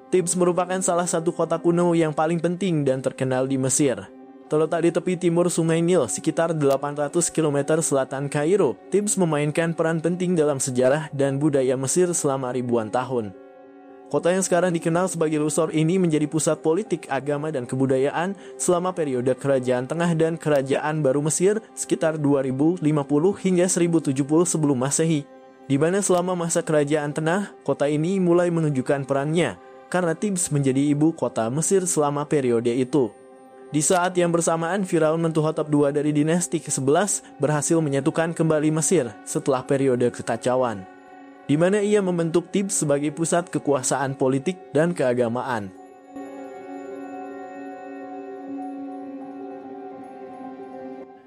Thebes merupakan salah satu kota kuno yang paling penting dan terkenal di Mesir. Terletak di tepi timur Sungai Nil, sekitar 800 km selatan Kairo, Thebes memainkan peran penting dalam sejarah dan budaya Mesir selama ribuan tahun. Kota yang sekarang dikenal sebagai Luxor ini menjadi pusat politik, agama, dan kebudayaan selama periode Kerajaan Tengah dan Kerajaan Baru Mesir sekitar 2050 hingga 1070 sebelum Masehi. Di mana selama masa Kerajaan Tengah, kota ini mulai menunjukkan perannya, karena Thebes menjadi ibu kota Mesir selama periode itu. Di saat yang bersamaan, Firaun Mentuhotep II dari dinasti ke-11 berhasil menyatukan kembali Mesir setelah periode kekacauan, di mana ia membentuk Thebes sebagai pusat kekuasaan politik dan keagamaan.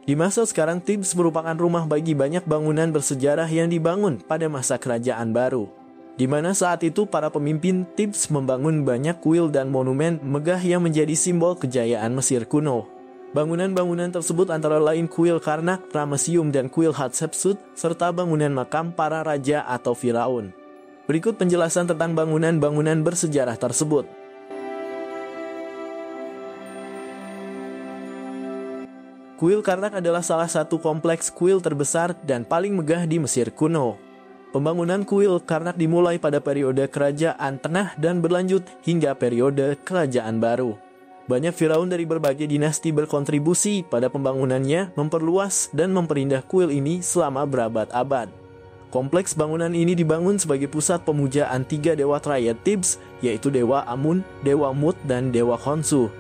Di masa sekarang, Thebes merupakan rumah bagi banyak bangunan bersejarah yang dibangun pada masa Kerajaan Baru, di mana saat itu para pemimpin Thebes membangun banyak kuil dan monumen megah yang menjadi simbol kejayaan Mesir kuno. Bangunan-bangunan tersebut antara lain kuil Karnak, Ramesseum, dan kuil Hatshepsut, serta bangunan makam para raja atau Firaun. Berikut penjelasan tentang bangunan-bangunan bersejarah tersebut. Kuil Karnak adalah salah satu kompleks kuil terbesar dan paling megah di Mesir kuno. Pembangunan kuil Karnak dimulai pada periode Kerajaan Tengah dan berlanjut hingga periode Kerajaan Baru. Banyak firaun dari berbagai dinasti berkontribusi pada pembangunannya, memperluas dan memperindah kuil ini selama berabad-abad. Kompleks bangunan ini dibangun sebagai pusat pemujaan tiga dewa Triad Thebes, yaitu Dewa Amun, Dewa Mut, dan Dewa Khonsu,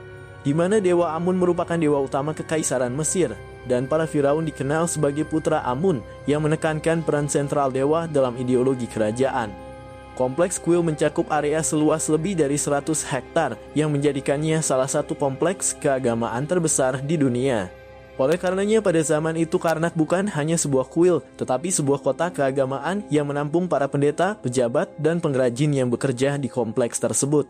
di mana Dewa Amun merupakan dewa utama kekaisaran Mesir, dan para firaun dikenal sebagai putra Amun yang menekankan peran sentral dewa dalam ideologi kerajaan. Kompleks kuil mencakup area seluas lebih dari 100 hektar yang menjadikannya salah satu kompleks keagamaan terbesar di dunia. Oleh karenanya pada zaman itu Karnak bukan hanya sebuah kuil, tetapi sebuah kota keagamaan yang menampung para pendeta, pejabat, dan pengrajin yang bekerja di kompleks tersebut.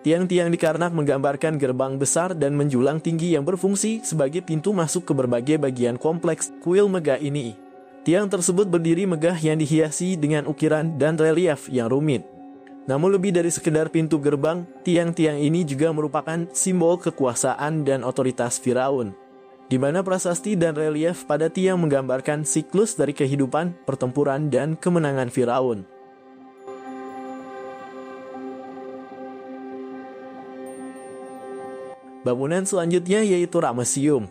Tiang-tiang di Karnak menggambarkan gerbang besar dan menjulang tinggi yang berfungsi sebagai pintu masuk ke berbagai bagian kompleks kuil megah ini. Tiang tersebut berdiri megah yang dihiasi dengan ukiran dan relief yang rumit. Namun lebih dari sekedar pintu gerbang, tiang-tiang ini juga merupakan simbol kekuasaan dan otoritas Firaun, di mana prasasti dan relief pada tiang menggambarkan siklus dari kehidupan, pertempuran, dan kemenangan Firaun. Bangunan selanjutnya yaitu Ramesseum.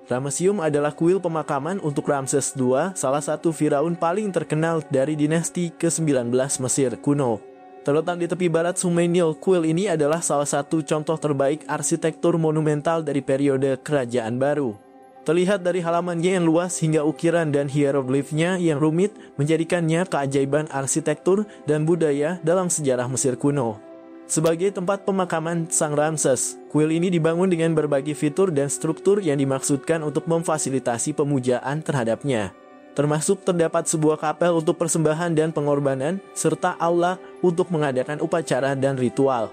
Ramesseum adalah kuil pemakaman untuk Ramses II, salah satu firaun paling terkenal dari dinasti ke-19 Mesir kuno. Terletak di tepi barat Sungai Nil, kuil ini adalah salah satu contoh terbaik arsitektur monumental dari periode Kerajaan Baru. Terlihat dari halamannya yang luas hingga ukiran dan hieroglifnya yang rumit menjadikannya keajaiban arsitektur dan budaya dalam sejarah Mesir kuno. Sebagai tempat pemakaman Sang Ramses, kuil ini dibangun dengan berbagai fitur dan struktur yang dimaksudkan untuk memfasilitasi pemujaan terhadapnya. Termasuk terdapat sebuah kapel untuk persembahan dan pengorbanan, serta aula untuk mengadakan upacara dan ritual.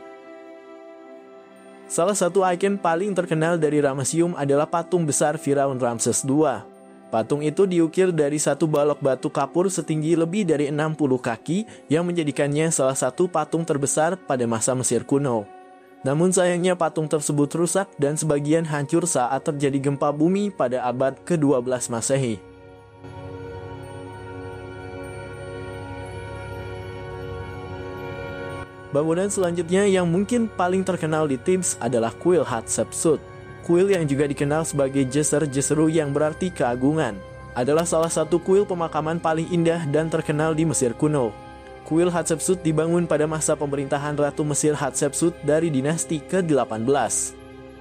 Salah satu ikon paling terkenal dari Ramesseum adalah patung besar Firaun Ramses II. Patung itu diukir dari satu balok batu kapur setinggi lebih dari 60 kaki yang menjadikannya salah satu patung terbesar pada masa Mesir kuno. Namun sayangnya patung tersebut rusak dan sebagian hancur saat terjadi gempa bumi pada abad ke-12 Masehi. Bangunan selanjutnya yang mungkin paling terkenal di Thebes adalah kuil Hatshepsut. Kuil yang juga dikenal sebagai Djeser-Djeseru yang berarti keagungan, adalah salah satu kuil pemakaman paling indah dan terkenal di Mesir kuno. Kuil Hatshepsut dibangun pada masa pemerintahan Ratu Mesir Hatshepsut dari dinasti ke-18.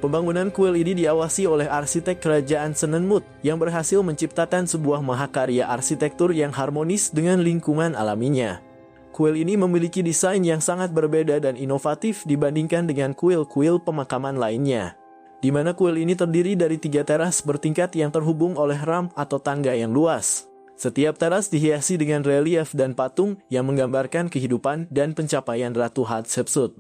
Pembangunan kuil ini diawasi oleh arsitek kerajaan Senenmut yang berhasil menciptakan sebuah mahakarya arsitektur yang harmonis dengan lingkungan alaminya. Kuil ini memiliki desain yang sangat berbeda dan inovatif dibandingkan dengan kuil-kuil pemakaman lainnya, di mana kuil ini terdiri dari 3 teras bertingkat yang terhubung oleh ramp atau tangga yang luas. Setiap teras dihiasi dengan relief dan patung yang menggambarkan kehidupan dan pencapaian Ratu Hatshepsut.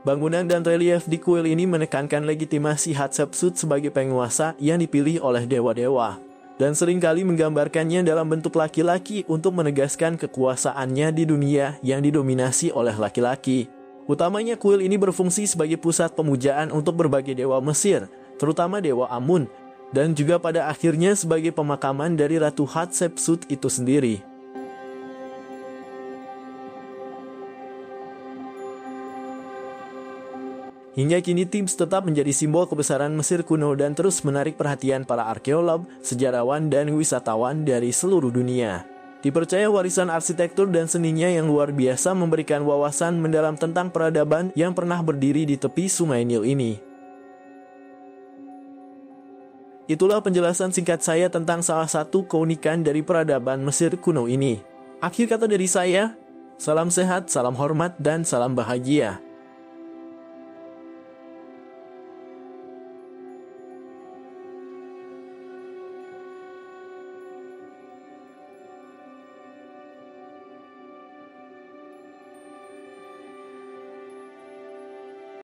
Bangunan dan relief di kuil ini menekankan legitimasi Hatshepsut sebagai penguasa yang dipilih oleh dewa-dewa. dan seringkali menggambarkannya dalam bentuk laki-laki untuk menegaskan kekuasaannya di dunia yang didominasi oleh laki-laki. Utamanya kuil ini berfungsi sebagai pusat pemujaan untuk berbagai dewa Mesir, terutama dewa Amun, dan juga pada akhirnya sebagai pemakaman dari Ratu Hatshepsut itu sendiri. Hingga kini Thebes tetap menjadi simbol kebesaran Mesir kuno dan terus menarik perhatian para arkeolog, sejarawan, dan wisatawan dari seluruh dunia. Dipercaya warisan arsitektur dan seninya yang luar biasa memberikan wawasan mendalam tentang peradaban yang pernah berdiri di tepi Sungai Nil ini. Itulah penjelasan singkat saya tentang salah satu keunikan dari peradaban Mesir kuno ini. Akhir kata dari saya, salam sehat, salam hormat, dan salam bahagia.